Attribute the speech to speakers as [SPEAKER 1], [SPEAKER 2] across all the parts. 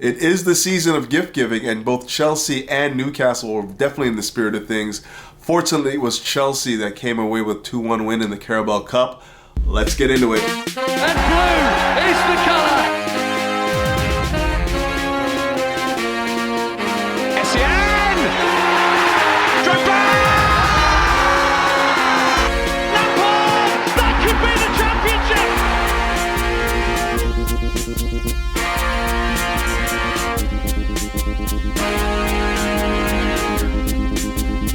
[SPEAKER 1] It is the season of gift giving, and both Chelsea and Newcastle were definitely in the spirit of things. Fortunately, it was Chelsea that came away with 2-1 win in the Carabao Cup. Let's get into it.
[SPEAKER 2] And blue is the colour. Essien! Drogba! Lampard! That could be the championship!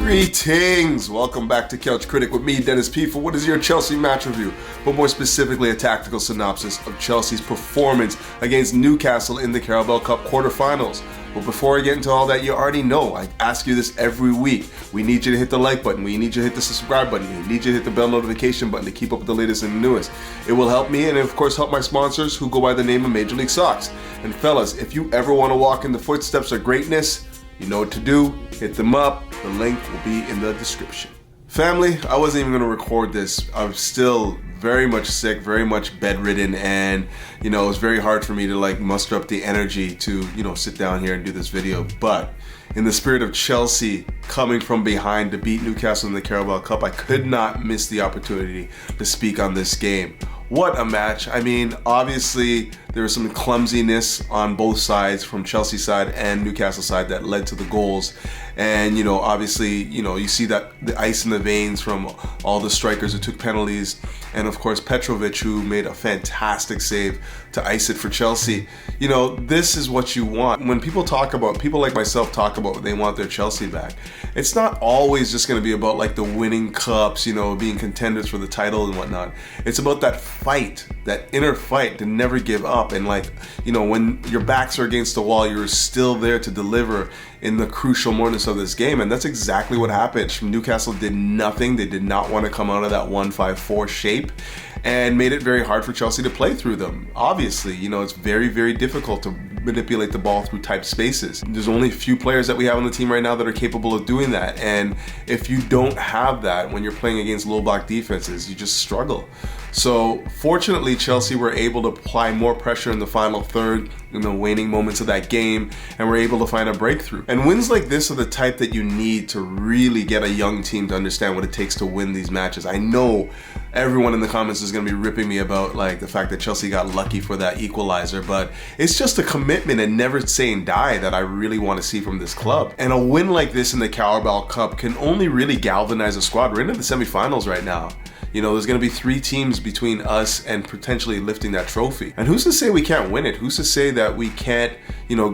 [SPEAKER 1] Greetings! Welcome back to Couch Critic with me, Dennis P. For what is your Chelsea match review, but more specifically a tactical synopsis of Chelsea's performance against Newcastle in the Carabao Cup quarterfinals. But before I get into all that, you already know, I ask you this every week. We need you to hit the like button, we need you to hit the subscribe button, we need you to hit the bell notification button to keep up with the latest and the newest. It will help me and of course help my sponsors who go by the name of Major League Socks. And fellas, if you ever want to walk in the footsteps of greatness, you know what to do, hit them up, the link will be in the description. Family, I wasn't even going to record this. I'm still very much sick, very much bedridden, and it was very hard for me to muster up the energy to sit down here and do this video. But in the spirit of Chelsea coming from behind to beat Newcastle in the Carabao Cup, I could not miss the opportunity to speak on this game. What a match. I mean, obviously there was some clumsiness on both sides, from Chelsea side and Newcastle side, that led to the goals. And obviously, you see that the ice in the veins from all the strikers who took penalties, and of course Petrovic, who made a fantastic save to ice it for Chelsea. This is what you want. When people like myself talk about they want their Chelsea back, it's not always just going to be about the winning cups, being contenders for the title and whatnot. It's about that fight, that inner fight to never give up. And when your backs are against the wall, you're still there to deliver in the crucial moments of this game. And that's exactly what happened. Newcastle did nothing. They did not want to come out of that 1-5-4 shape, and made it very hard for Chelsea to play through them. Obviously, it's very, very difficult to manipulate the ball through tight spaces. There's only a few players that we have on the team right now that are capable of doing that. And if you don't have that when you're playing against low block defenses, you just struggle. So fortunately, Chelsea were able to apply more pressure in the final third, in the waning moments of that game, and were able to find a breakthrough. And wins like this are the type that you need to really get a young team to understand what it takes to win these matches. I know everyone in the comments is going to be ripping me about the fact that Chelsea got lucky for that equalizer, but it's just a commitment and never say and die that I really want to see from this club. And a win like this in the Carabao Cup can only really galvanize a squad. We're into the semifinals right now. There's going to be 3 teams between us and potentially lifting that trophy. And who's to say we can't win it? Who's to say that we can't,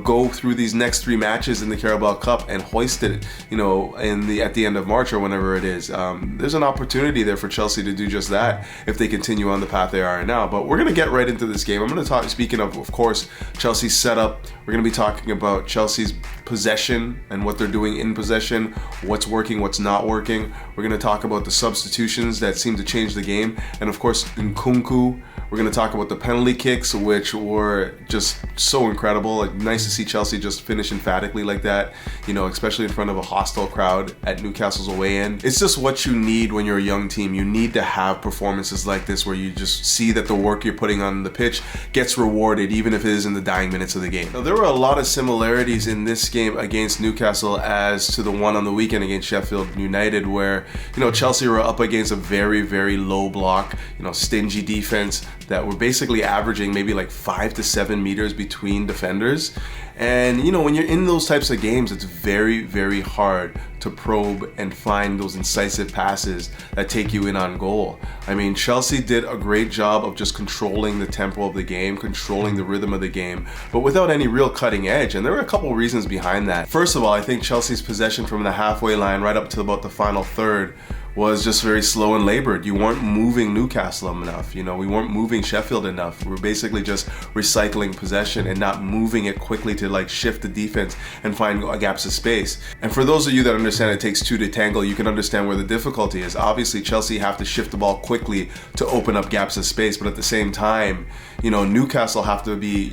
[SPEAKER 1] go through these next 3 matches in the Carabao Cup and hoist it, at the end of March or whenever it is. There's an opportunity there for Chelsea to do just that if they continue on the path they are now. But we're going to get right into this game. I'm going to talk, speaking of course, Chelsea's setup. We're going to be talking about Chelsea's possession and what they're doing in possession, what's working, what's not working. We're going to talk about the substitutions that seem to change the game, and of course Nkunku. We're going to talk about the penalty kicks, which were just so incredible. Nice to see Chelsea just finish emphatically like that, especially in front of a hostile crowd at Newcastle's away end. It's just what you need when you're a young team. You need to have performances like this where you just see that the work you're putting on the pitch gets rewarded, even if it is in the dying minutes of the game. Now, there were a lot of similarities in this game against Newcastle as to the one on the weekend against Sheffield United, where Chelsea were up against a very, very low block, stingy defense that were basically averaging maybe 5 to 7 meters between defenders. And when you're in those types of games, it's very, very hard to probe and find those incisive passes that take you in on goal. I mean, Chelsea did a great job of just controlling the tempo of the game, controlling the rhythm of the game, but without any real cutting edge. And there were a couple reasons behind that. First of all, I think Chelsea's possession from the halfway line right up to about the final third was just very slow and labored. You weren't moving Newcastle enough. We weren't moving Sheffield enough. We were basically just recycling possession and not moving it quickly to shift the defense and find gaps of space. And for those of you that understand it takes 2 to tangle, you can understand where the difficulty is. Obviously, Chelsea have to shift the ball quickly to open up gaps of space, but at the same time, Newcastle have to be,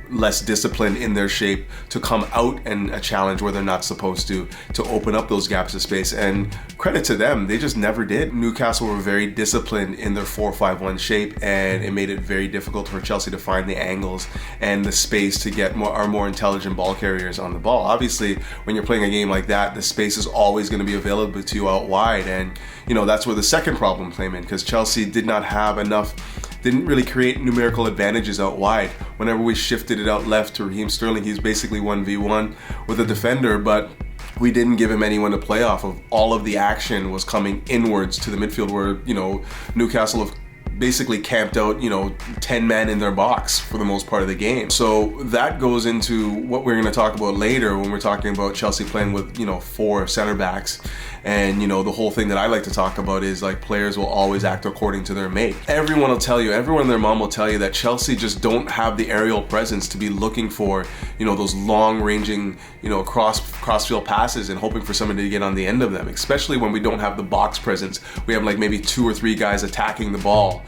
[SPEAKER 1] less disciplined in their shape to come out and challenge where they're not supposed to open up those gaps of space. And credit to them, they just never did. Newcastle were very disciplined in their 4-5-1 shape, and it made it very difficult for Chelsea to find the angles and the space to get our more intelligent ball carriers on the ball. Obviously, when you're playing a game like that, the space is always going to be available to you out wide, and that's where the second problem came in, because Chelsea didn't really create numerical advantages out wide. Whenever we shifted it out left to Raheem Sterling, he's basically 1v1 with a defender, but we didn't give him anyone to play off of. All of the action was coming inwards to the midfield, where, Newcastle have basically camped out, 10 men in their box for the most part of the game. So that goes into what we're going to talk about later when we're talking about Chelsea playing with, 4 center backs. And, the whole thing that I like to talk about is, like, players will always act according to their mate. Everyone and their mom will tell you that Chelsea just don't have the aerial presence to be looking for, those long-ranging, cross-field passes and hoping for somebody to get on the end of them, especially when we don't have the box presence. We have, like, maybe 2 or 3 guys attacking the ball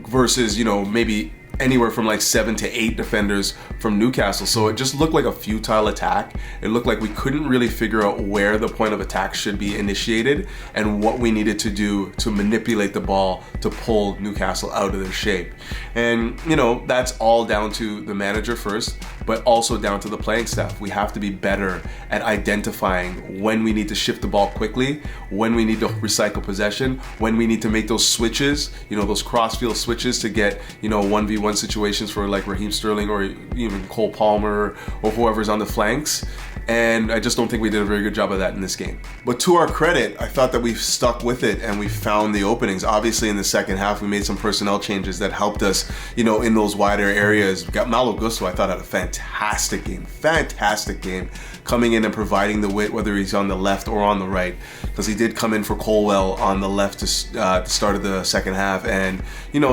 [SPEAKER 1] versus, maybe anywhere from like 7 to 8 defenders from Newcastle. So it just looked like a futile attack. It looked like we couldn't really figure out where the point of attack should be initiated and what we needed to do to manipulate the ball to pull Newcastle out of their shape. And, that's all down to the manager first, but also down to the playing staff. We have to be better at identifying when we need to shift the ball quickly, when we need to recycle possession, when we need to make those switches, those cross-field switches to get, 1v1 situations for like Raheem Sterling or even Cole Palmer or whoever's on the flanks. And I just don't think we did a very good job of that in this game. But to our credit, I thought that we stuck with it and we found the openings. Obviously, in the second half, we made some personnel changes that helped us, in those wider areas. Mykhailo Mudryk, I thought, had a fantastic game, coming in and providing the width, whether he's on the left or on the right, because he did come in for Colwill on the left to the start of the second half. And,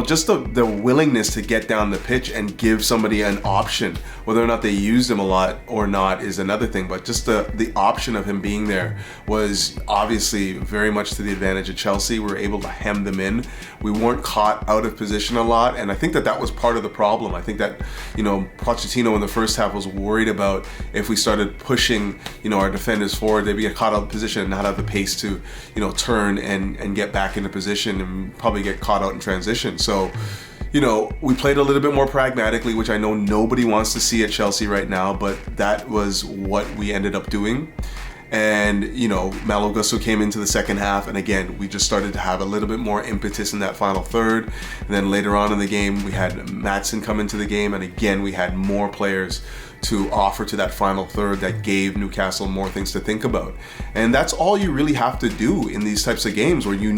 [SPEAKER 1] just the willingness to get down the pitch and give somebody an option, whether or not they used him a lot or not is another thing, but just the option of him being there was obviously very much to the advantage of Chelsea. We were able to hem them in. We weren't caught out of position a lot, and I think that was part of the problem. I think that, Pochettino in the first half was worried about if we started pushing, our defenders forward, they'd get caught out of position and not have the pace to, turn and get back into position and probably get caught out in transition. So, we played a little bit more pragmatically, which I know nobody wants to see at Chelsea right now, but that was what we ended up doing. And, Mykhailo Mudryk came into the second half, and again, we just started to have a little bit more impetus in that final third. And then later on in the game, we had Maatsen come into the game, and again, we had more players to offer to that final third that gave Newcastle more things to think about. And that's all you really have to do in these types of games where you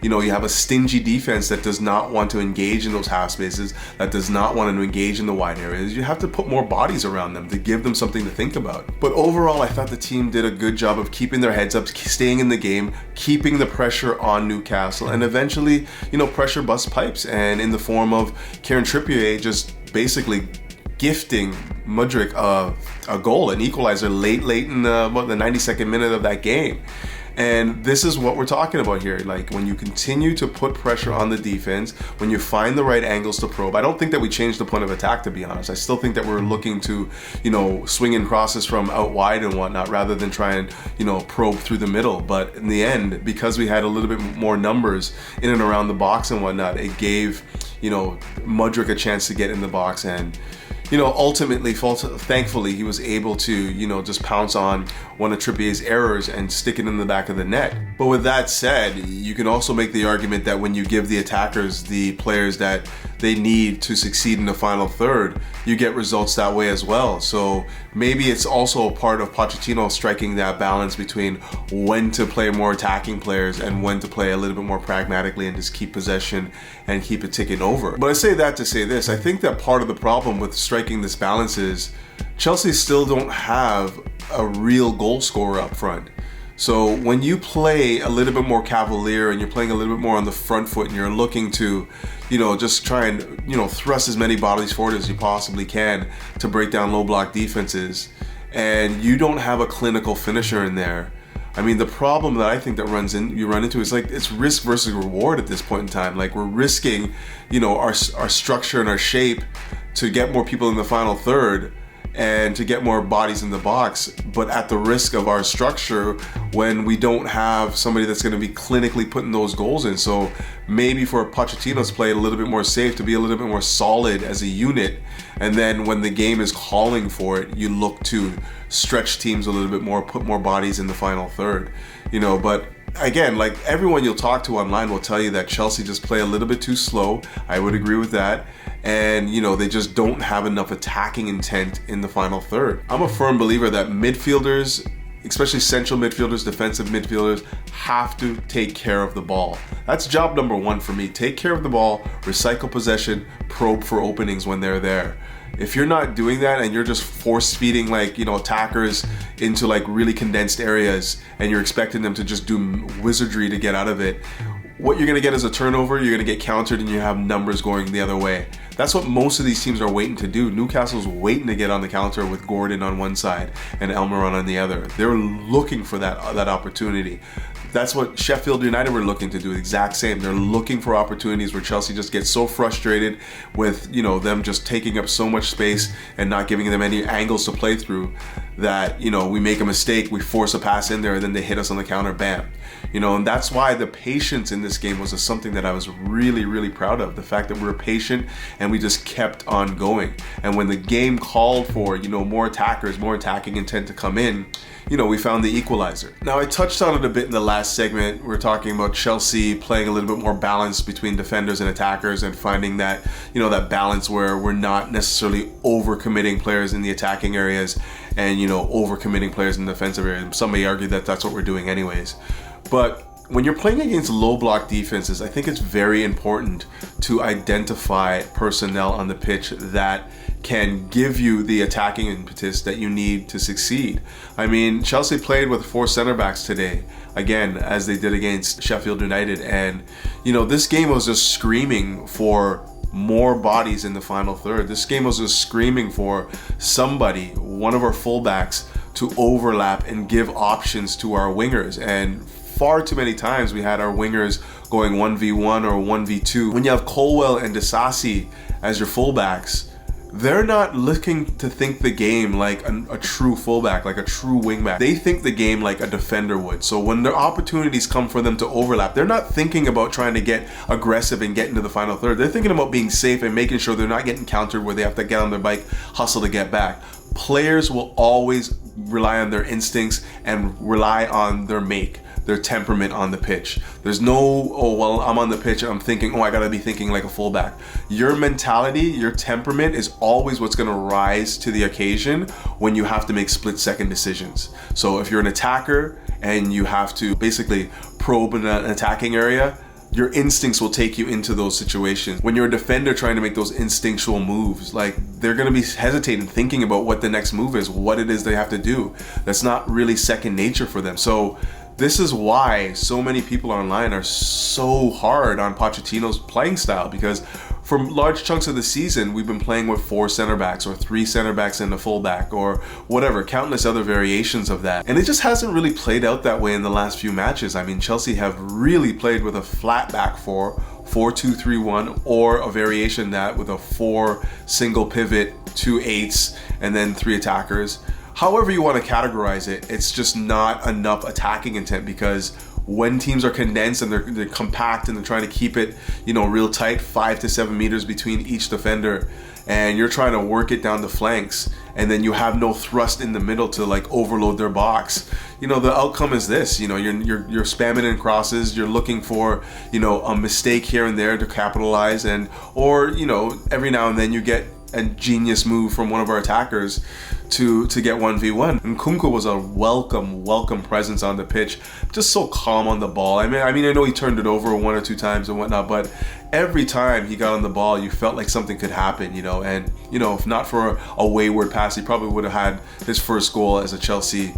[SPEAKER 1] have a stingy defense that does not want to engage in those half spaces, that does not want to engage in the wide areas. You have to put more bodies around them to give them something to think about. But overall, I thought the team did a good job of keeping their heads up, staying in the game, keeping the pressure on Newcastle, and eventually, pressure bust pipes, and in the form of Kieran Trippier just basically gifting Mudryk a goal, an equalizer late in the 92nd minute of that game. And this is what we're talking about here. Like, when you continue to put pressure on the defense, when you find the right angles to probe. I don't think that we changed the point of attack, to be honest. I still think that we're looking to, swing in crosses from out wide and whatnot, rather than try and, probe through the middle. But in the end, because we had a little bit more numbers in and around the box and whatnot, it gave, Mudryk a chance to get in the box. And, ultimately, thankfully, he was able to, just pounce on one of Trippier's errors and stick it in the back of the net. But with that said, you can also make the argument that when you give the attackers the players that they need to succeed in the final third, you get results that way as well. So maybe it's also a part of Pochettino striking that balance between when to play more attacking players and when to play a little bit more pragmatically and just keep possession and keep it ticking over. But I say that to say this. I think that part of the problem with striking this balance is Chelsea still don't have a real goal scorer up front. So when you play a little bit more cavalier and you're playing a little bit more on the front foot and you're looking to, just try and, thrust as many bodies forward as you possibly can to break down low block defenses, and you don't have a clinical finisher in there, I mean, the problem that I think that you run into is like, it's risk versus reward at this point in time. Like, we're risking, our structure and our shape to get more people in the final third. and to get more bodies in the box, but at the risk of our structure when we don't have somebody that's going to be clinically putting those goals in. So maybe for Pochettino's play, a little bit more safe, to be a little bit more solid as a unit, and then when the game is calling for it, you look to stretch teams a little bit more, put more bodies in the final third, but again, like everyone you'll talk to online will tell you that Chelsea just play a little bit too slow. I would agree with that. And, they just don't have enough attacking intent in the final third. I'm a firm believer that midfielders, especially central midfielders, defensive midfielders, have to take care of the ball. That's job number one for me. Take care of the ball, recycle possession, probe for openings when they're there. If you're not doing that and you're just force feeding attackers into really condensed areas and you're expecting them to just do wizardry to get out of it, what you're going to get is a turnover, you're going to get countered, and you have numbers going the other way. That's what most of these teams are waiting to do. Newcastle's waiting to get on the counter with Gordon on one side and Elmiron on the other. They're looking for that opportunity. That's what Sheffield United were looking to do, the exact same. They're looking for opportunities where Chelsea just gets so frustrated with, them just taking up so much space and not giving them any angles to play through that, we make a mistake, we force a pass in there, and then they hit us on the counter, bam. And that's why the patience in this game was something that I was really, really proud of. The fact that we were patient and we just kept on going. And when the game called for, more attackers, more attacking intent to come in, we found the equalizer. Now, I touched on it a bit in the last segment. We're talking about Chelsea playing a little bit more balance between defenders and attackers and finding that, that balance where we're not necessarily overcommitting players in the attacking areas and, overcommitting players in the defensive areas. Some may argue that that's what we're doing anyways. But when you're playing against low block defenses, I think it's very important to identify personnel on the pitch that can give you the attacking impetus that you need to succeed. I mean, Chelsea played with 4 center backs today, again, as they did against Sheffield United. And, this game was just screaming for more bodies in the final third. This game was just screaming for somebody, one of our fullbacks, to overlap and give options to our wingers. And far too many times we had our wingers going 1v1 or 1v2. When you have Colwill and Disasi as your fullbacks, they're not looking to think the game like a true fullback, like a true wingback. They think the game like a defender would. So when the opportunities come for them to overlap, they're not thinking about trying to get aggressive and get into the final third. They're thinking about being safe and making sure they're not getting countered where they have to get on their bike, hustle to get back. Players will always rely on their instincts and rely on their their temperament on the pitch. There's no, I'm on the pitch and I'm thinking, I gotta be thinking like a fullback. Your mentality, your temperament is always what's gonna rise to the occasion when you have to make split-second decisions. So if you're an attacker and you have to basically probe in an attacking area, your instincts will take you into those situations. When you're a defender trying to make those instinctual moves, they're gonna be hesitating, thinking about what the next move is, what it is they have to do. That's not really second nature for them. So this is why so many people online are so hard on Pochettino's playing style, because for large chunks of the season, we've been playing with 4 center backs or 3 center backs and a fullback or whatever, countless other variations of that. And it just hasn't really played out that way in the last few matches. I mean, Chelsea have really played with a flat back 4-2-3-1, or a variation that with a 4 single pivot, 2 8s, and then 3 attackers. However you want to categorize it, it's just not enough attacking intent, because when teams are condensed and they're compact and they're trying to keep it, real tight, 5 to 7 meters between each defender, and you're trying to work it down the flanks, and then you have no thrust in the middle to overload their box. The outcome is this. You're spamming in crosses. You're looking for a mistake here and there to capitalize, or every now and then you get a genius move from one of our attackers to get 1v1. Nkunku was a welcome presence on the pitch, just so calm on the ball. I mean, I know he turned it over 1 or 2 times and whatnot, but every time he got on the ball, you felt like something could happen, and if not for a wayward pass, he probably would have had his first goal as a Chelsea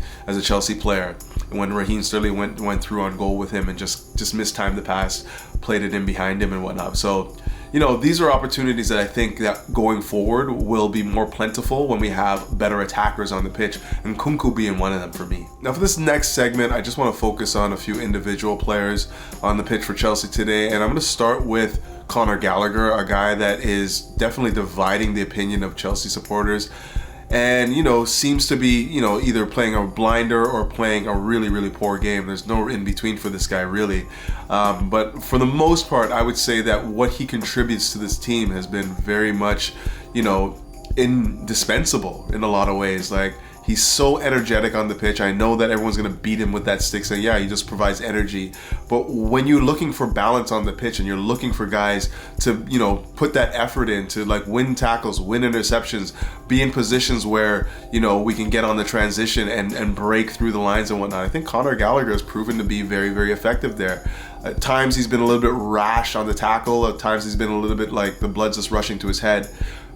[SPEAKER 1] player. And when Raheem Sterling went through on goal with him and just mistimed the pass, played it in behind him and whatnot. So these are opportunities that I think that going forward will be more plentiful when we have better attackers on the pitch, and Nkunku being one of them for me. Now for this next segment, I just want to focus on a few individual players on the pitch for Chelsea today, and I'm going to start with Conor Gallagher, a guy that is definitely dividing the opinion of Chelsea supporters. and, you know, seems to be, you know, either playing a blinder or playing a really, really poor game. There's no in between for this guy, really. But for the most part, I would say that what he contributes to this team has been very much, you know, indispensable in a lot of ways. Like, he's so energetic on the pitch. I know that everyone's going to beat him with that stick, saying, yeah, he just provides energy. But when you're looking for balance on the pitch and you're looking for guys to, you know, put that effort in to, like, win tackles, win interceptions, be in positions where, you know, we can get on the transition and break through the lines and whatnot, I think Conor Gallagher has proven to be very, very effective there. At times he's been a little bit rash on the tackle. At times he's been a little bit like the blood's just rushing to his head.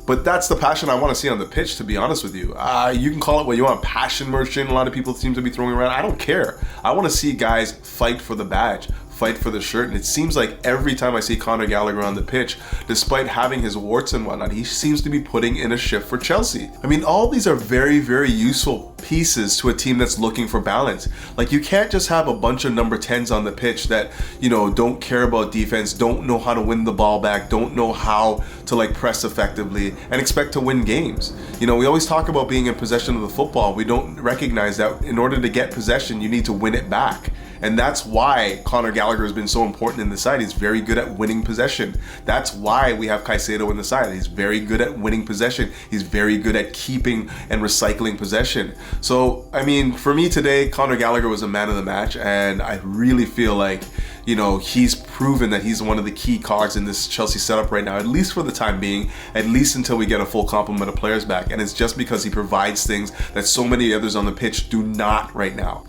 [SPEAKER 1] But that's the passion I want to see on the pitch, to be honest with you. You can call it what you want, passion merchant. A lot of people seem to be throwing around. I don't care. I want to see guys fight for the badge, fight for the shirt. And it seems like every time I see Conor Gallagher on the pitch, despite having his warts and whatnot, he seems to be putting in a shift for Chelsea. I mean, all these are very, very useful pieces to a team that's looking for balance. Like, you can't just have a bunch of number 10s on the pitch that, you know, don't care about defense, don't know how to win the ball back, don't know how to, like, press effectively and expect to win games. You know, we always talk about being in possession of the football. We don't recognize that in order to get possession, you need to win it back. And that's why Conor Gallagher has been so important in the side. He's very good at winning possession. That's why we have Caicedo in the side. He's very good at winning possession. He's very good at keeping and recycling possession. So, I mean, for me today, Conor Gallagher was a man of the match, and I really feel like, you know, he's proven that he's one of the key cogs in this Chelsea setup right now, at least for the time being, at least until we get a full complement of players back. And it's just because he provides things that so many others on the pitch do not right now.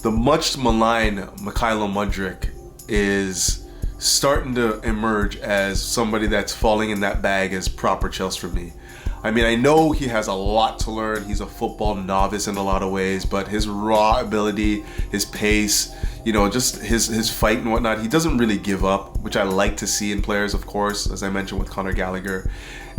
[SPEAKER 1] The much maligned Mykhailo Mudryk is starting to emerge as somebody that's falling in that bag as proper Chelsea for me. I mean, I know he has a lot to learn. He's a football novice in a lot of ways, but his raw ability, his pace, you know, just his fight and whatnot, he doesn't really give up, which I like to see in players, of course, as I mentioned with Conor Gallagher.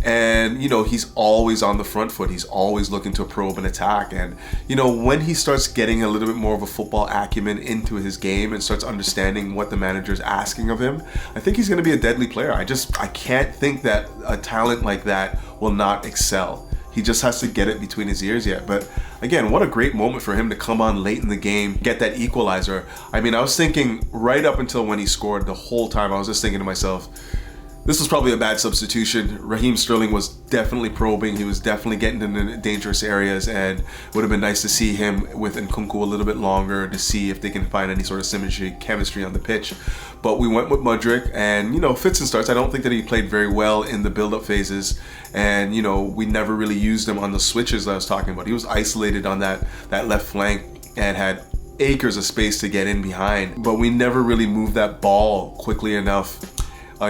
[SPEAKER 1] And, you know, he's always on the front foot. He's always looking to probe and attack. And, you know, when he starts getting a little bit more of a football acumen into his game and starts understanding what the manager's asking of him, I think he's going to be a deadly player. I can't think that a talent like that will not excel. He just has to get it between his ears yet. But again, what a great moment for him to come on late in the game, get that equalizer. I mean, I was thinking right up until when he scored, the whole time I was just thinking to myself, this was probably a bad substitution. Raheem Sterling was definitely probing. He was definitely getting into dangerous areas, and it would have been nice to see him with Nkunku a little bit longer to see if they can find any sort of symmetry, chemistry on the pitch. But we went with Mudryk, and, you know, fits and starts. I don't think that he played very well in the build-up phases, and, you know, we never really used him on the switches that I was talking about. He was isolated on that left flank and had acres of space to get in behind, but we never really moved that ball quickly enough,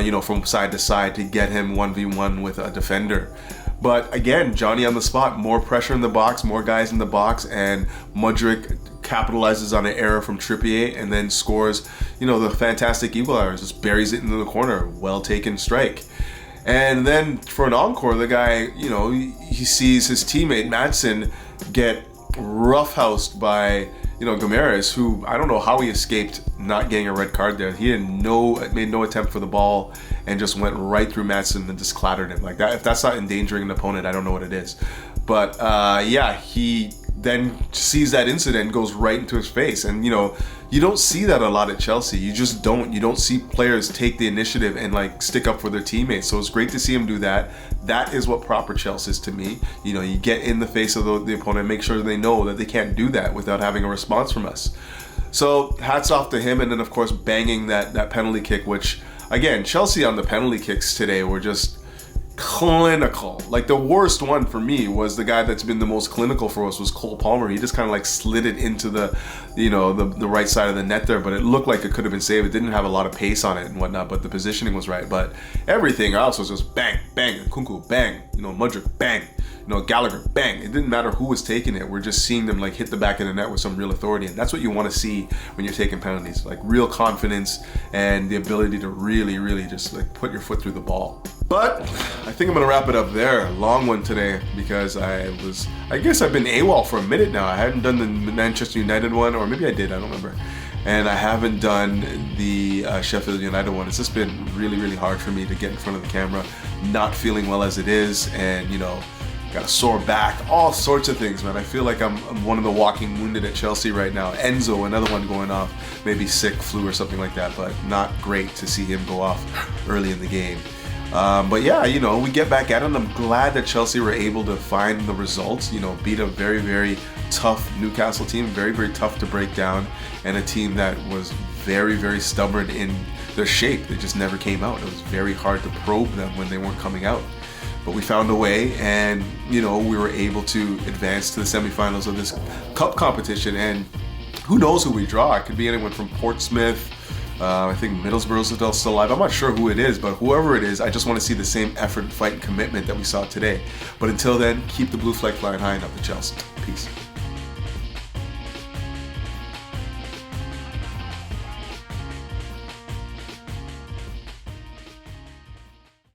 [SPEAKER 1] you know, from side to side to get him 1v1 with a defender. But again, Johnny on the spot, more pressure in the box, more guys in the box, and Mudryk capitalizes on an error from Trippier and then scores, you know, the fantastic equalizer, just buries it into the corner. Well taken strike. And then for an encore, the guy, you know, he sees his teammate Maatsen get roughhoused by, you know, Gomes, who I don't know how he escaped not getting a red card there. He made no attempt for the ball and just went right through Maatsen and just clattered him like that. If that's not endangering an opponent, I don't know what it is. But yeah, he then sees that incident and goes right into his face. And, you know, you don't see that a lot at Chelsea. You just don't. You don't see players take the initiative and, like, stick up for their teammates. So it's great to see him do that. That is what proper Chelsea is to me. You know, you get in the face of the opponent, make sure they know that they can't do that without having a response from us. So hats off to him. And then, of course, banging that penalty kick, which, again, Chelsea on the penalty kicks today were just clinical. Like, the worst one for me was the guy that's been the most clinical for us was Cole Palmer. He just kind of like slid it into the, you know, the right side of the net there, but it looked like it could have been saved. It didn't have a lot of pace on it and whatnot, but the positioning was right. But everything else was just bang, bang, Nkunku, bang, you know, Mudryk, bang, you know, Gallagher, bang. It didn't matter who was taking it. We're just seeing them like hit the back of the net with some real authority, and that's what you want to see when you're taking penalties, like real confidence and the ability to really, really just like put your foot through the ball. But I think I'm gonna wrap it up there. Long one today because I guess I've been AWOL for a minute now. I hadn't done the Manchester United one, or maybe I did, I don't remember. And I haven't done the Sheffield United one. It's just been really, really hard for me to get in front of the camera, not feeling well as it is, and, you know, got a sore back, all sorts of things, man. I feel like I'm one of the walking wounded at Chelsea right now. Enzo, another one going off, maybe sick, flu or something like that, but not great to see him go off early in the game. But yeah, you know, we get back at it, and I'm glad that Chelsea were able to find the results, you know, beat a very, very tough Newcastle team, very, very tough to break down, and a team that was very, very stubborn in their shape. They just never came out. It was very hard to probe them when they weren't coming out. But we found a way, and, you know, we were able to advance to the semifinals of this cup competition, and who knows who we draw. It could be anyone from Portsmouth, I think Middlesbrough's still alive. I'm not sure who it is, but whoever it is, I just want to see the same effort, fight, and commitment that we saw today. But until then, keep the blue flag flying high and up to Chelsea. Peace.